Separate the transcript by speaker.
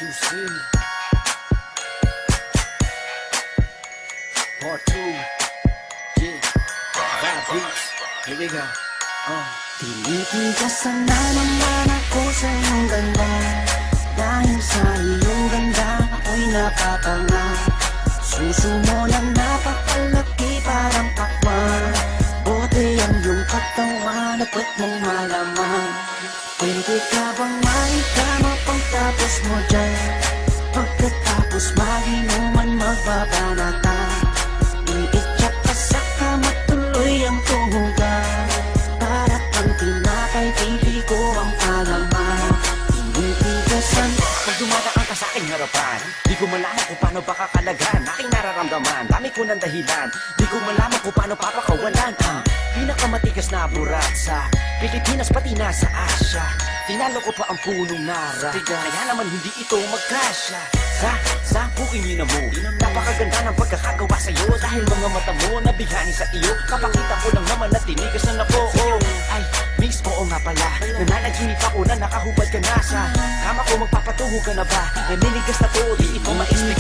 Speaker 1: Juicy Part 2. Yeah, Vibe Beats. Here we go.
Speaker 2: Tinitigasan na naman ako sa iyong ganda. Dahil sa iyong ganda ako'y napapanga. Suso mo na napakalaki parang pakwan. Bote ang iyong katawan at ba't mong malaman. Pwede ka bang maikama pagtapos mo dyan? Pagkatapos maginuman magbabanata. Iitsak ka sa kama tuloy ang tuhugan. Para kang tinapay, pipi ko ang palaman. Tinitigasan.
Speaker 1: Pag dumadaan ka sa aking harapan, di ko malaman kung paano pakakalagan aking nararamdaman. Dami ko ng dahilan, di ko malaman kung paano papakawalan ang pinakamatigas na burat sa Pilipinas pati na sa Asya. Tinalo ko pa ang punong nara, kaya naman hindi ito magkasya. Sa puking ina mo, napakaganda ng pagkakagawa sa'yo. Dahil mga mata mo nabihani sa iyo, kapakita ko lang naman na tinigas na po. Ay, miss, oo nga pala, nananaginip ako na nakahubad ka na sa kama ko. Magpapatuho ka na ba? Naninigas na to, di ito ma-explain